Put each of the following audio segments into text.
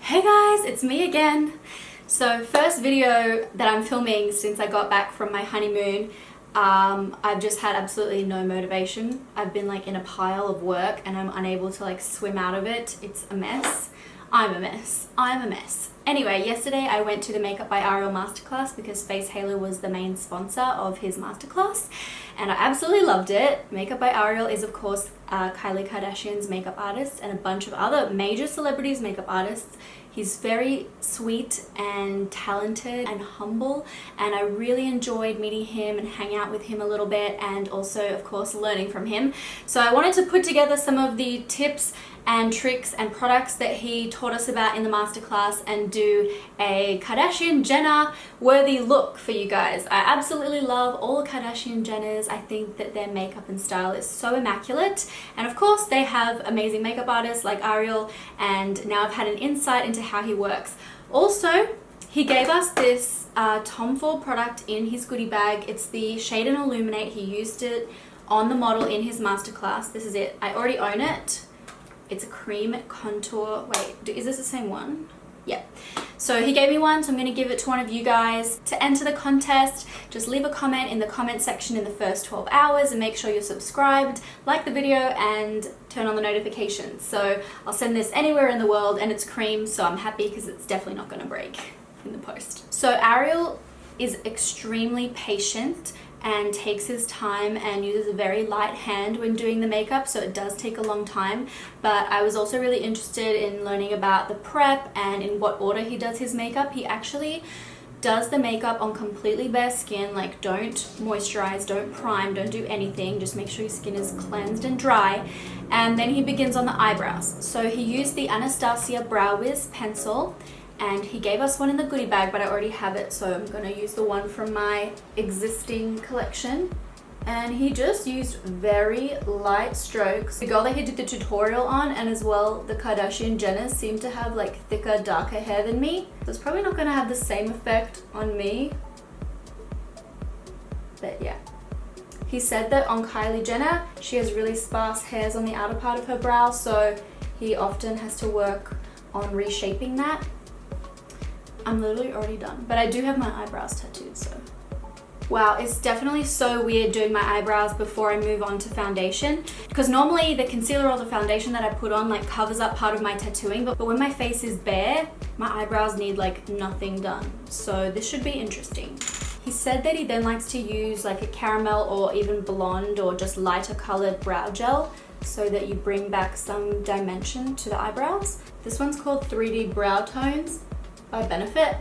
Hey guys, it's me again. So first video that I'm filming since I got back from my honeymoon. I've just had absolutely no motivation. I've been like in a pile of work and I'm unable to like swim out of it. It's a mess. I'm a mess. Anyway, yesterday I went to the Makeup by Ariel Masterclass because Face Halo was the main sponsor of his masterclass and I absolutely loved it. Makeup by Ariel is of course Kylie Kardashian's makeup artist and a bunch of other major celebrities' makeup artists. He's very sweet and talented and humble, and I really enjoyed meeting him and hanging out with him a little bit, and also of course learning from him. So I wanted to put together some of the tips and tricks and products that he taught us about in the masterclass and do a Kardashian Jenner worthy look for you guys. I absolutely love all the Kardashian Jenners. I think that their makeup and style is so immaculate, and of course they have amazing makeup artists like Ariel, and now I've had an insight into how he works. Also, he gave us this Tom Ford product in his goodie bag. It's the Shade and Illuminate. He used it on the model in his masterclass. This is it. I already own it. It's a cream contour. Wait, is this the same one? Yeah. So he gave me one, so I'm going to give it to one of you guys. To enter the contest, just leave a comment in the comment section in the first 12 hours and make sure you're subscribed, like the video, and turn on the notifications. So I'll send this anywhere in the world, and it's cream, so I'm happy because it's definitely not going to break in the post. So Ariel is extremely patient and takes his time and uses a very light hand when doing the makeup, so it does take a long time. But I was also really interested in learning about the prep and in what order he does his makeup. He actually does the makeup on completely bare skin, like don't moisturize, don't prime, don't do anything, just make sure your skin is cleansed and dry, and then he begins on the eyebrows. So he used the Anastasia Brow Wiz pencil, and he gave us one in the goodie bag, but I already have it, so I'm gonna use the one from my existing collection. And he just used very light strokes. The girl that he did the tutorial on, and as well the Kardashian Jenners, seem to have like thicker, darker hair than me, so it's probably not gonna have the same effect on me, but yeah. He said that on Kylie Jenner, she has really sparse hairs on the outer part of her brow, so he often has to work on reshaping that. I'm literally already done, but I do have my eyebrows tattooed, so. Wow, it's definitely so weird doing my eyebrows before I move on to foundation, because normally the concealer or the foundation that I put on like covers up part of my tattooing, but when my face is bare, my eyebrows need like nothing done. So this should be interesting. He said that he then likes to use like a caramel or even blonde or just lighter colored brow gel so that you bring back some dimension to the eyebrows. This one's called 3D Brow Tones by Benefit,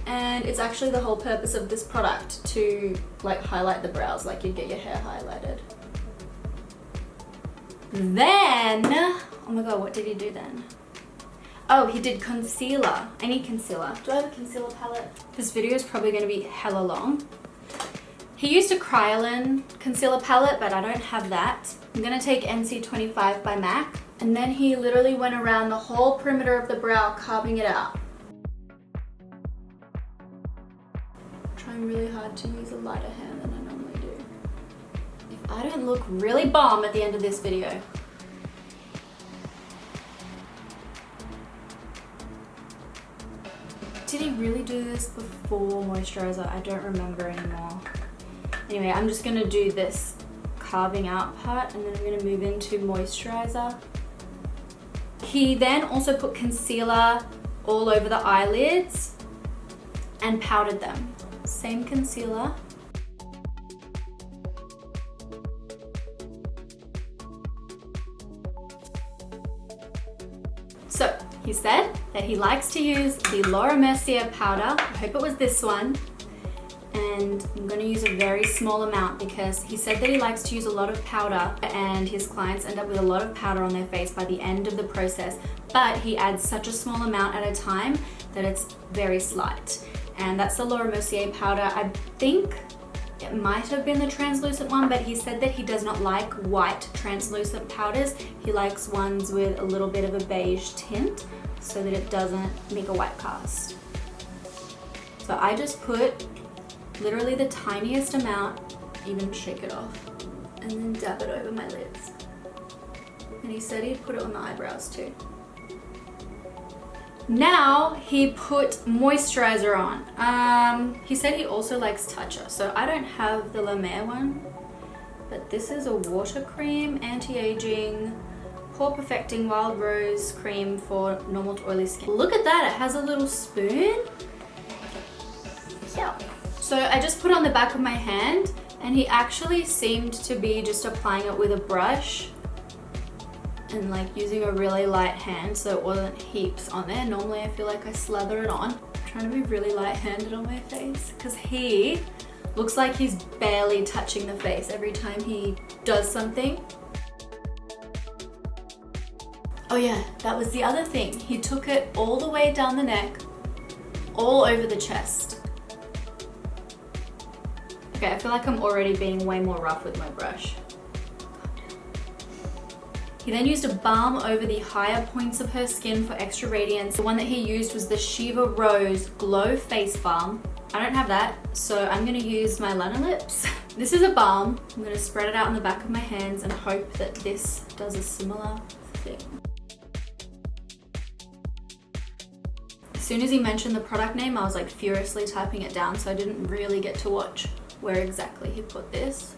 and it's actually the whole purpose of this product to like highlight the brows, like you'd get your hair highlighted. Then, oh my god, what did he do then? Oh, he did concealer. I need concealer. Do I have a concealer palette? This video is probably going to be hella long. He used a Kyliner concealer palette, but I don't have that. I'm going to take NC25 by MAC, and then he literally went around the whole perimeter of the brow, carving it out. Trying really hard to use a lighter hand than I normally do. If I don't look really bomb at the end of this video. Did he really do this before moisturizer? I don't remember anymore. Anyway, I'm just gonna do this carving out part and then I'm gonna move into moisturizer. He then also put concealer all over the eyelids and powdered them. Same concealer. So he said that he likes to use the Laura Mercier powder. I hope it was this one. And I'm going to use a very small amount because he said that he likes to use a lot of powder and his clients end up with a lot of powder on their face by the end of the process. But he adds such a small amount at a time that it's very slight. And that's the Laura Mercier powder. I think it might have been the translucent one, but he said that he does not like white translucent powders. He likes ones with a little bit of a beige tint so that it doesn't make a white cast. So I just put literally the tiniest amount, even shake it off, and then dab it over my lids. And he said he'd put it on the eyebrows too. Now he put moisturizer on. He said he also likes Toucher, so I don't have the La Mer one, but this is a water cream, anti-aging, pore perfecting wild rose cream for normal to oily skin. Look at that, it has a little spoon. Yeah. So I just put it on the back of my hand, and he actually seemed to be just applying it with a brush and like using a really light hand, so it wasn't heaps on there. Normally I feel like I slather it on. I'm trying to be really light-handed on my face because he looks like he's barely touching the face every time he does something. Oh yeah, that was the other thing. He took it all the way down the neck, all over the chest. Okay, I feel like I'm already being way more rough with my brush. He then used a balm over the higher points of her skin for extra radiance. The one that he used was the Shiva Rose Glow Face Balm. I don't have that, so I'm gonna use my Lana Lips. This is a balm. I'm gonna spread it out on the back of my hands and hope that this does a similar thing. As soon as he mentioned the product name, I was like furiously typing it down, so I didn't really get to watch where exactly he put this.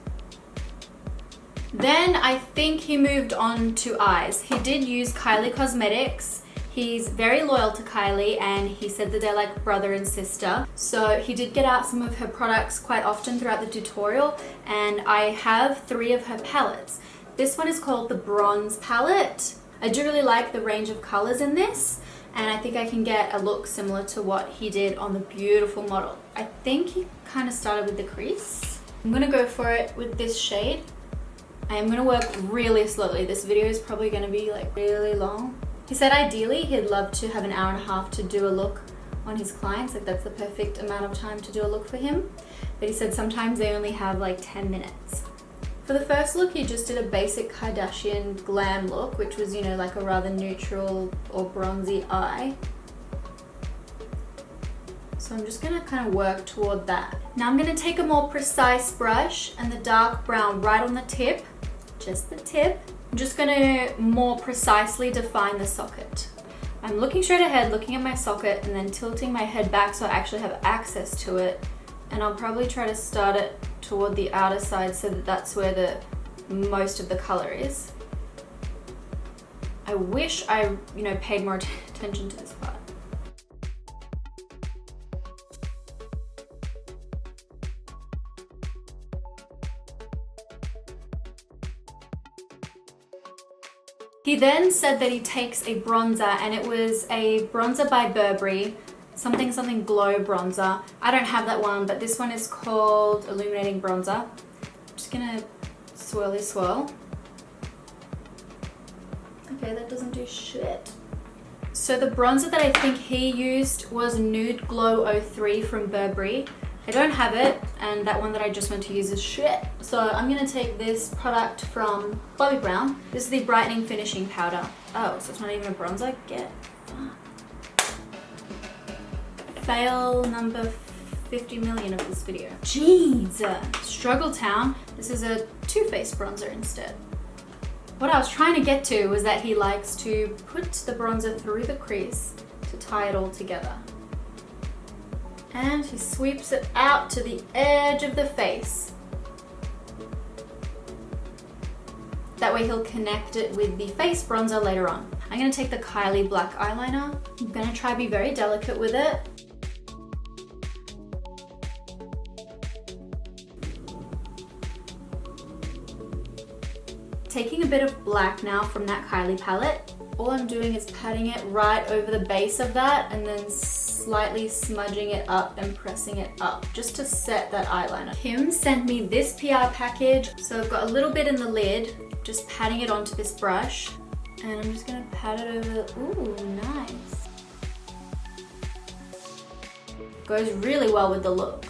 Then I think he moved on to eyes. He did use Kylie Cosmetics. He's very loyal to Kylie, and he said that they're like brother and sister. So he did get out some of her products quite often throughout the tutorial, and I have 3 of her palettes. This one is called the Bronze Palette. I do really like the range of colors in this, and I think I can get a look similar to what he did on the beautiful model. I think he kind of started with the crease. I'm gonna go for it with this shade. I am gonna work really slowly. This video is probably gonna be like really long. He said ideally he'd love to have an hour and a half to do a look on his clients. Like that's the perfect amount of time to do a look for him. But he said sometimes they only have like 10 minutes. For the first look, he just did a basic Kardashian glam look, which was, you know, like a rather neutral or bronzy eye. So I'm just gonna kind of work toward that. Now I'm gonna take a more precise brush and the dark brown right on the tip, just the tip. I'm just gonna more precisely define the socket. I'm looking straight ahead, looking at my socket, and then tilting my head back so I actually have access to it. And I'll probably try to start it toward the outer side so that that's where the most of the color is. I wish I, you know, paid more attention to this part. He then said that he takes a bronzer, and it was a bronzer by Burberry, something glow bronzer. I don't have that one, but this one is called Illuminating Bronzer. I'm just gonna swirly swirl. Okay, that doesn't do shit. So the bronzer that I think he used was Nude Glow 03 from Burberry. I don't have it, and that one that I just went to use is shit. So I'm gonna take this product from Bobbi Brown. This is the Brightening Finishing Powder. Oh, so it's not even a bronzer? Get fail number 50 million of this video. Jeez, Struggle Town. This is a Too Faced bronzer instead. What I was trying to get to was that he likes to put the bronzer through the crease to tie it all together. And he sweeps it out to the edge of the face. That way he'll connect it with the face bronzer later on. I'm gonna take the Kylie black eyeliner. I'm gonna try to be very delicate with it. Taking a bit of black now from that Kylie palette. All I'm doing is patting it right over the base of that and then slightly smudging it up and pressing it up just to set that eyeliner. Kim sent me this PR package. So I've got a little bit in the lid, just patting it onto this brush. And I'm just gonna pat it over. Ooh, nice. Goes really well with the look.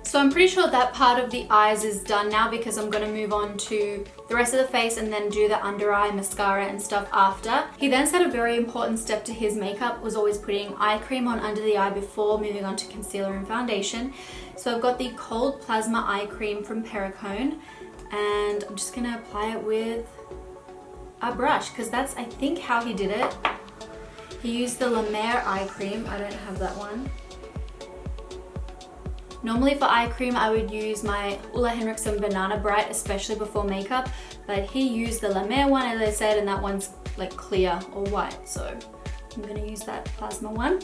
So I'm pretty sure that part of the eyes is done now because I'm gonna move on to the rest of the face and then do the under eye, mascara and stuff after. He then said a very important step to his makeup was always putting eye cream on under the eye before moving on to concealer and foundation. So I've got the Cold Plasma Eye Cream from Perricone, and I'm just gonna apply it with a brush, because that's, I think, how he did it. He used the La Mer eye cream. I don't have that one. Normally for eye cream, I would use my Ulla Henriksen Banana Bright, especially before makeup, but he used the La Mer one, as I said, and that one's like clear or white, so I'm gonna use that plasma one.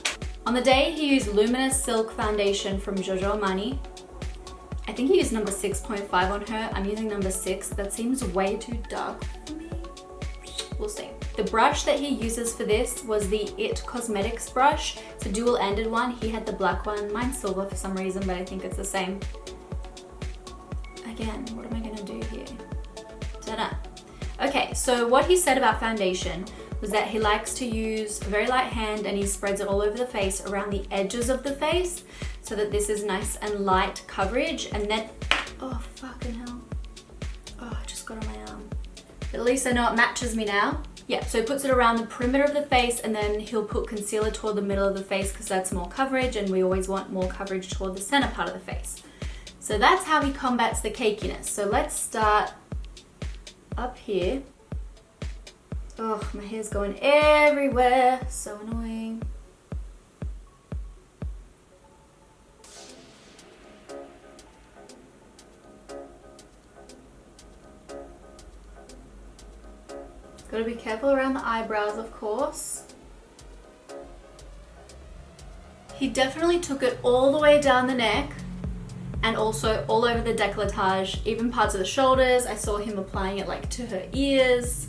On the day, he used Luminous Silk Foundation from Giorgio Armani. I think he used number 6.5 on her. I'm using number 6. That seems way too dark for me. We'll see. The brush that he uses for this was the It Cosmetics brush. It's a dual-ended one. He had the black one. Mine's silver for some reason, but I think it's the same. Again, what am I gonna do here? Ta-da. Okay, so what he said about foundation was that he likes to use a very light hand and he spreads it all over the face, around the edges of the face, so that this is nice and light coverage. And then, oh fucking hell. Oh, I just got on my arm. At least I know it matches me now. Yeah, so he puts it around the perimeter of the face, and then he'll put concealer toward the middle of the face because that's more coverage, and we always want more coverage toward the center part of the face. So that's how he combats the cakiness. So let's start up here. Oh, my hair's going everywhere. So annoying. Gotta be careful around the eyebrows, of course. He definitely took it all the way down the neck and also all over the décolletage, even parts of the shoulders. I saw him applying it like to her ears.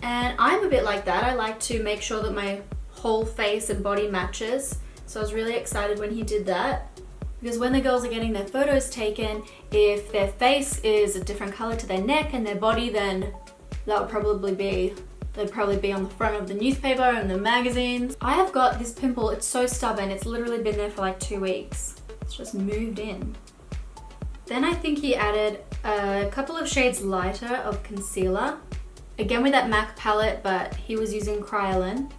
And I'm a bit like that. I like to make sure that my whole face and body matches. So I was really excited when he did that. Because when the girls are getting their photos taken, if their face is a different color to their neck and their body, then that would probably be, they'd probably be on the front of the newspaper and the magazines. I have got this pimple, it's so stubborn, it's literally been there for like 2 weeks. It's just moved in. Then I think he added a couple of shades lighter of concealer. Again with that MAC palette, but he was using Kyliner.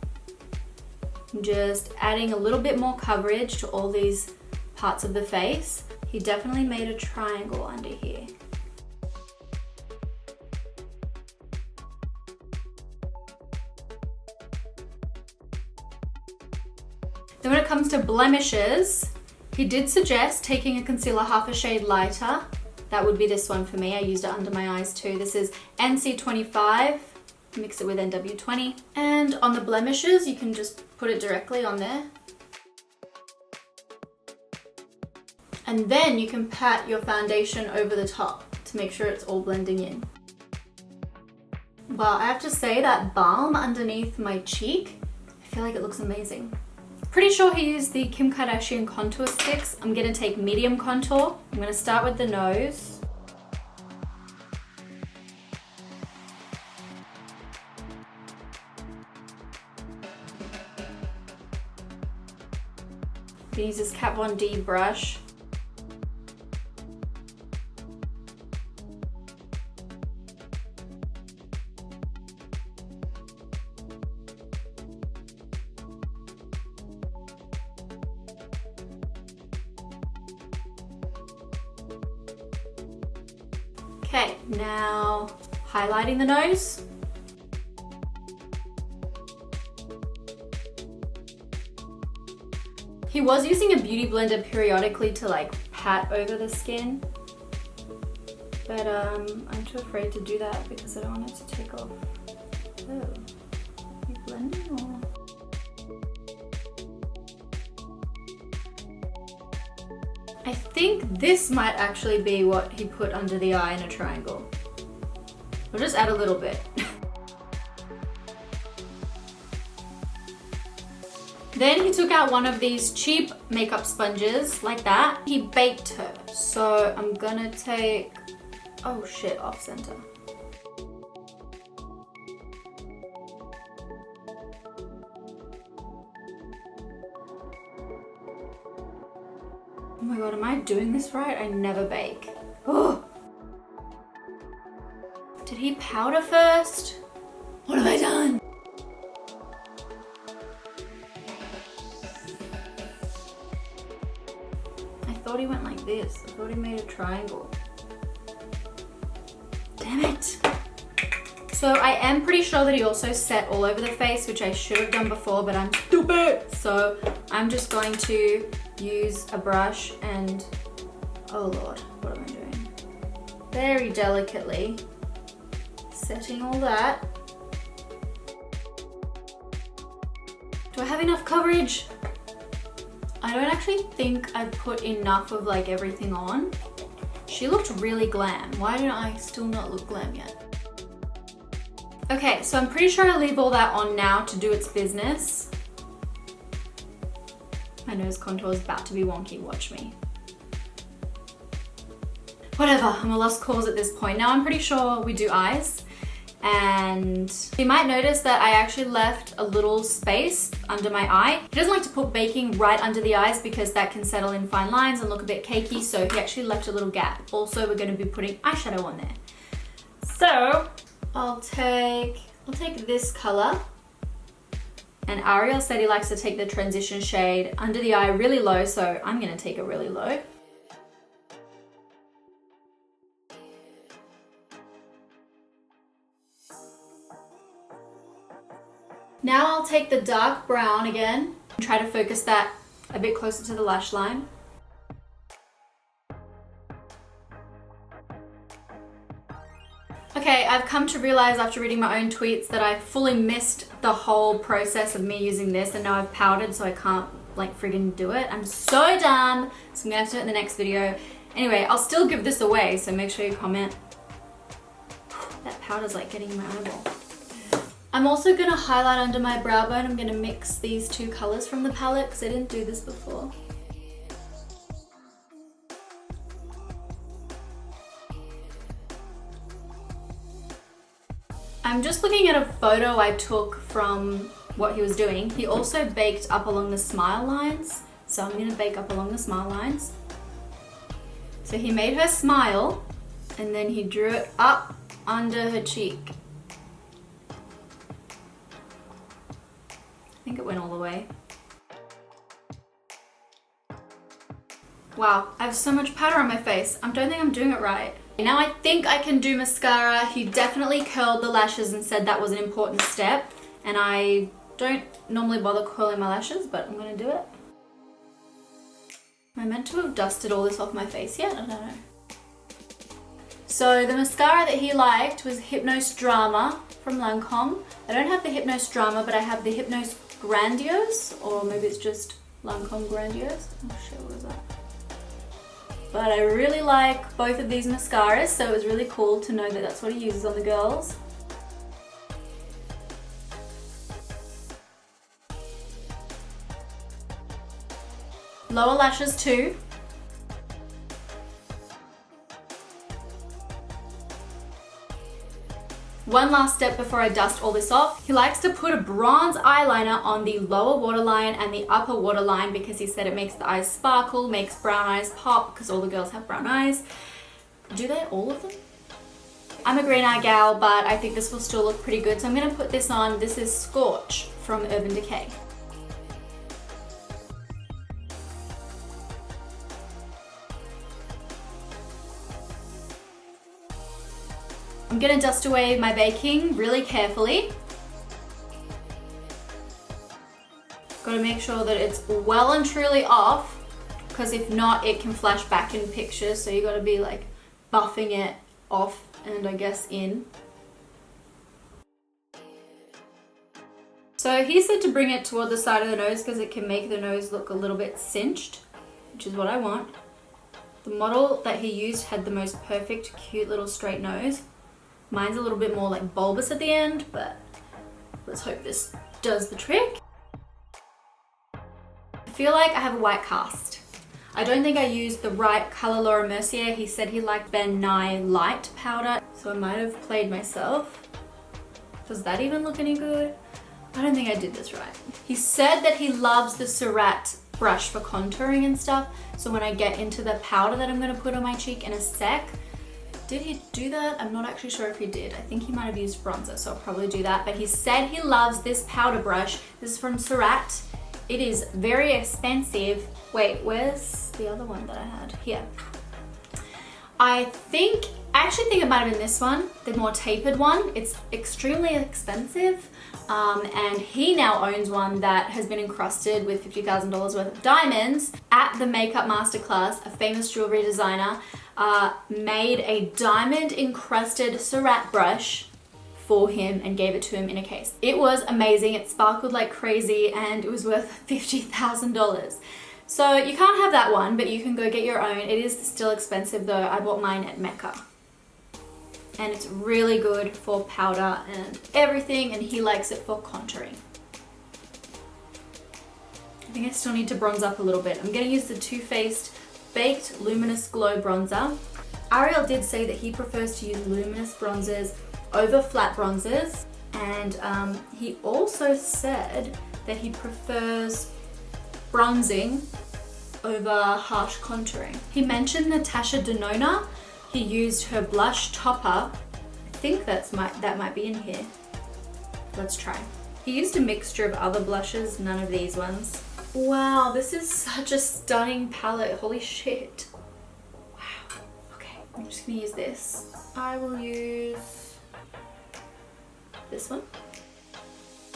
Just adding a little bit more coverage to all these parts of the face. He definitely made a triangle under here. Then when it comes to blemishes, he did suggest taking a concealer half a shade lighter. That would be this one for me. I used it under my eyes too. This is NC25. Mix it with NW20. And on the blemishes, you can just put it directly on there. And then you can pat your foundation over the top to make sure it's all blending in. Well, I have to say that balm underneath my cheek, I feel like it looks amazing. Pretty sure he used the Kim Kardashian contour sticks. I'm gonna take medium contour. I'm gonna start with the nose. I'm gonna use this Kat Von D brush. Okay, now highlighting the nose. He was using a beauty blender periodically to like pat over the skin, but I'm too afraid to do that because I don't want it to take off. Oh, are you blending or? I think this might actually be what he put under the eye in a triangle. We'll just add a little bit. Then he took out one of these cheap makeup sponges like that. He baked her. So I'm gonna take, oh shit, off center. Oh my god, am I doing this right? I never bake. Oh! Did he powder first? What have I done? I thought he went like this. I thought he made a triangle. Damn it! So I am pretty sure that he also set all over the face, which I should have done before, but I'm stupid. So I'm just going to use a brush and, oh Lord, what am I doing? Very delicately setting all that. Do I have enough coverage? I don't actually think I put enough of like everything on. She looked really glam. Why don't I still not look glam yet? Okay, so I'm pretty sure I leave all that on now to do its business. My nose contour is about to be wonky, watch me. Whatever, I'm a lost cause at this point. Now I'm pretty sure we do eyes. And you might notice that I actually left a little space under my eye. He doesn't like to put baking right under the eyes because that can settle in fine lines and look a bit cakey, so he actually left a little gap. Also, we're going to be putting eyeshadow on there. So I'll take this color. And Ariel said he likes to take the transition shade under the eye really low, so I'm going to take it really low. Now I'll take the dark brown again and try to focus that a bit closer to the lash line. Okay, I've come to realize after reading my own tweets that I fully missed the whole process of me using this, and now I've powdered so I can't like friggin' do it. I'm so dumb, so I'm gonna have to do it in the next video. Anyway, I'll still give this away, so make sure you comment. That powder's like getting in my eyeball. I'm also gonna highlight under my brow bone. I'm gonna mix these two colors from the palette because I didn't do this before. I'm just looking at a photo I took from what he was doing. He also baked up along the smile lines. So I'm gonna bake up along the smile lines. So he made her smile and then he drew it up under her cheek. I think it went all the way. Wow, I have so much powder on my face. I don't think I'm doing it right. Now I think I can do mascara. He definitely curled the lashes and said that was an important step. And I don't normally bother curling my lashes, but I'm gonna do it. Am I meant to have dusted all this off my face yet? I don't know. So the mascara that he liked was Hypnose Drama from Lancome. I don't have the Hypnose Drama, but I have the Hypnose Grandiose, or maybe it's just Lancome Grandiose. Oh shit, what is that? But I really like both of these mascaras, so it was really cool to know that that's what he uses on the girls. Lower lashes too. One last step before I dust all this off. He likes to put a bronze eyeliner on the lower waterline and the upper waterline because he said it makes the eyes sparkle, makes brown eyes pop, because all the girls have brown eyes. Do they, all of them? I'm a green eye gal, but I think this will still look pretty good. So I'm gonna put this on. This is Scorch from Urban Decay. I'm gonna dust away my baking really carefully. Gotta make sure that it's well and truly off, because if not, it can flash back in pictures. So you gotta be like buffing it off and I guess in. So he said to bring it toward the side of the nose because it can make the nose look a little bit cinched, which is what I want. The model that he used had the most perfect, cute little straight nose. Mine's a little bit more like bulbous at the end, but let's hope this does the trick. I feel like I have a white cast. I don't think I used the right color Laura Mercier. He said he liked Ben Nye light powder, so I might have played myself. Does that even look any good? I don't think I did this right. He said that he loves the Surratt brush for contouring and stuff, so when I get into the powder that I'm gonna put on my cheek in a sec, did he do that? I'm not actually sure if he did. I think he might have used bronzer, so I'll probably do that. But he said he loves this powder brush. This is from Surratt. It is very expensive. Wait, where's the other one that I had? Here. I think I actually think it might have been this one, the more tapered one. It's extremely expensive. And he now owns one that has been encrusted with $50,000 worth of diamonds. At the Makeup Masterclass, a famous jewelry designer made a diamond encrusted Surratt brush for him and gave it to him in a case. It was amazing. It sparkled like crazy and it was worth $50,000. So you can't have that one, but you can go get your own. It is still expensive though. I bought mine at Mecca. And it's really good for powder and everything, and he likes it for contouring. I think I still need to bronze up a little bit. I'm gonna use the Too Faced Baked Luminous Glow Bronzer. Ariel did say that he prefers to use luminous bronzers over flat bronzers, and he also said that he prefers bronzing over harsh contouring. He mentioned Natasha Denona. He used her blush topper. I think that might be in here. Let's try. He used a mixture of other blushes, none of these ones. Wow, this is such a stunning palette. Holy shit. Wow. Okay, I'm just gonna use this. I will use this one.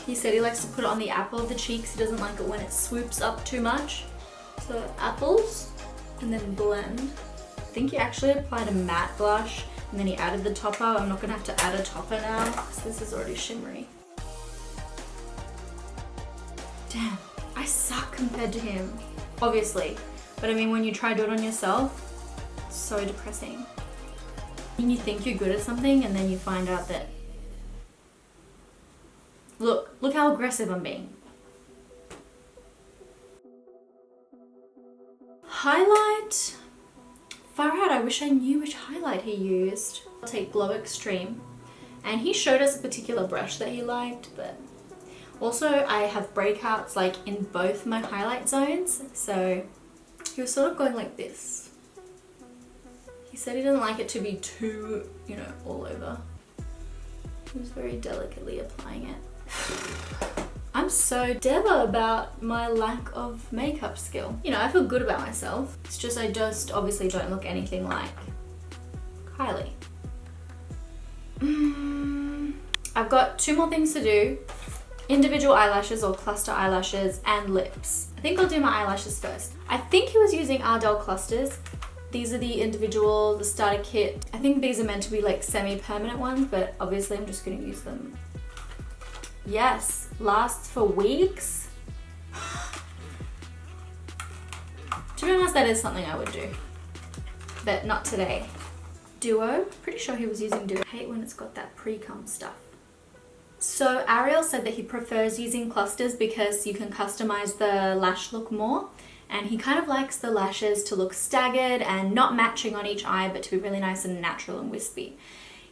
He said he likes to put it on the apple of the cheeks. He doesn't like it when it swoops up too much. So apples, and then blend. I think he actually applied a matte blush and then he added the topper. I'm not gonna have to add a topper now because this is already shimmery. Damn, I suck compared to him, obviously. But I mean, when you try to do it on yourself, it's so depressing. And you think you're good at something and then you find out that, look how aggressive I'm being. Highlight. Far out, I wish I knew which highlight he used. I'll take Glow Extreme. And he showed us a particular brush that he liked, but also I have breakouts like in both my highlight zones. So he was sort of going like this. He said he doesn't like it to be too, you know, all over. He was very delicately applying it. I'm so deva about my lack of makeup skill. You know, I feel good about myself. It's just I just obviously don't look anything like Kylie. I've got 2 more things to do. Individual eyelashes or cluster eyelashes and lips. I think I'll do my eyelashes first. I think he was using Ardell clusters. These are the individual, the starter kit. I think these are meant to be like semi-permanent ones, but obviously I'm just gonna use them. Yes, lasts for weeks. To be honest, that is something I would do, but not today. Duo, pretty sure he was using Duo. I hate when it's got that pre-cum stuff. So Ariel said that he prefers using clusters because you can customize the lash look more, and he kind of likes the lashes to look staggered and not matching on each eye, but to be really nice and natural and wispy.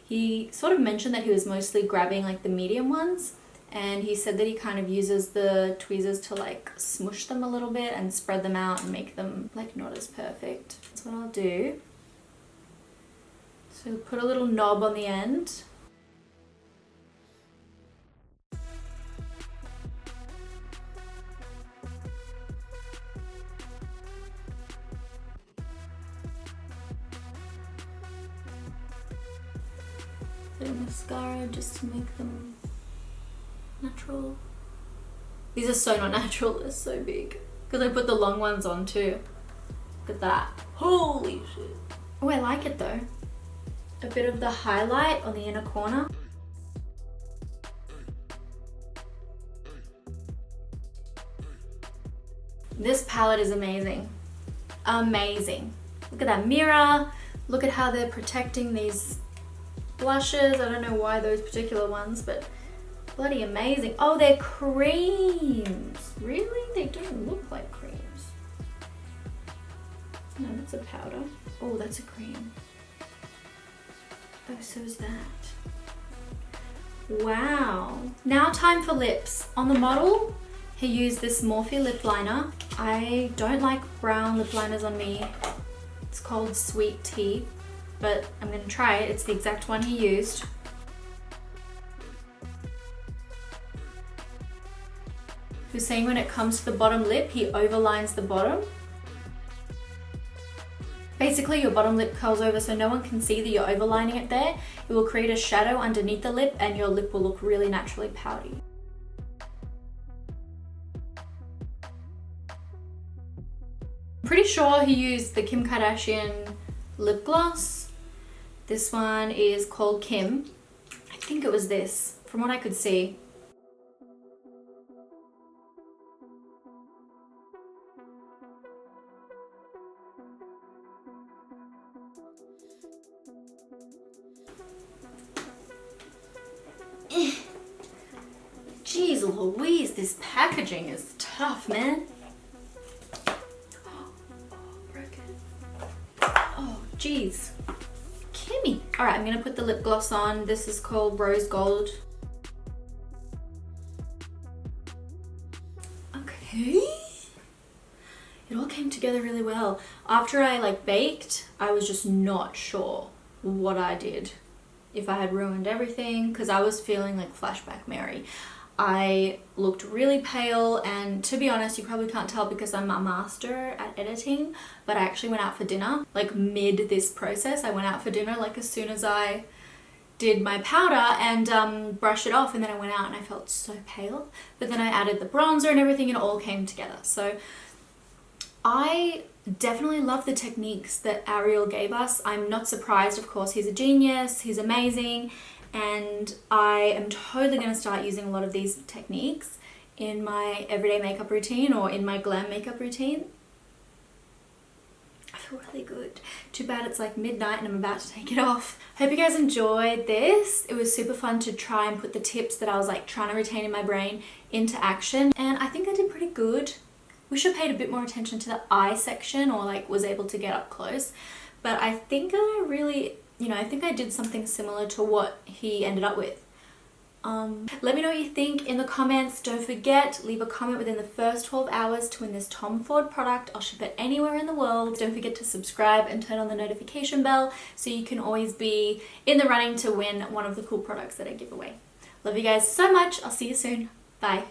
He sort of mentioned that he was mostly grabbing like the medium ones, and he said that he kind of uses the tweezers to like smush them a little bit and spread them out and make them like not as perfect. That's what I'll do. So put a little knob on the end. Bit of mascara just to make them natural. These are so not natural, they're so big. Because I put the long ones on too. Look at that. Holy shit. Oh, I like it though. A bit of the highlight on the inner corner. This palette is amazing. Amazing. Look at that mirror. Look at how they're protecting these blushes. I don't know why those particular ones, but bloody amazing. Oh, they're creams. Really? They don't look like creams. No, that's a powder. Oh, that's a cream. Oh, so is that. Wow. Now time for lips. On the model, he used this Morphe lip liner. I don't like brown lip liners on me. It's called Sweet Tea, but I'm gonna try it. It's the exact one he used. He was saying when it comes to the bottom lip, he overlines the bottom. Basically, your bottom lip curls over so no one can see that you're overlining it there. It will create a shadow underneath the lip and your lip will look really naturally pouty. Pretty sure he used the Kim Kardashian lip gloss. This one is called Creme. I think it was this, from what I could see. Jeez Louise, this packaging is tough, man. Oh, jeez. Kimmy. All right, I'm gonna put the lip gloss on. This is called Rose Gold. Okay. It all came together really well. After I baked, I was just not sure what I did. If I had ruined everything, because I was feeling like flashback Mary. I looked really pale, and to be honest, you probably can't tell because I'm a master at editing, but I actually went out for dinner. Like mid this process, I went out for dinner like as soon as I did my powder and brushed it off, and then I went out and I felt so pale. But then I added the bronzer and everything and it all came together. So I definitely love the techniques that Ariel gave us. I'm not surprised, of course, he's a genius, he's amazing. And I am totally going to start using a lot of these techniques in my everyday makeup routine or in my glam makeup routine. I feel really good. Too bad it's like midnight and I'm about to take it off. Hope you guys enjoyed this. It was super fun to try and put the tips that I was trying to retain in my brain into action. And I think I did pretty good. Wish I paid a bit more attention to the eye section or was able to get up close. But I think I really... I think I did something similar to what he ended up with. Let me know what you think in the comments. Don't forget, leave a comment within the first 12 hours to win this Tom Ford product. I'll ship it anywhere in the world. Don't forget to subscribe and turn on the notification bell so you can always be in the running to win one of the cool products that I give away. Love you guys so much. I'll see you soon. Bye.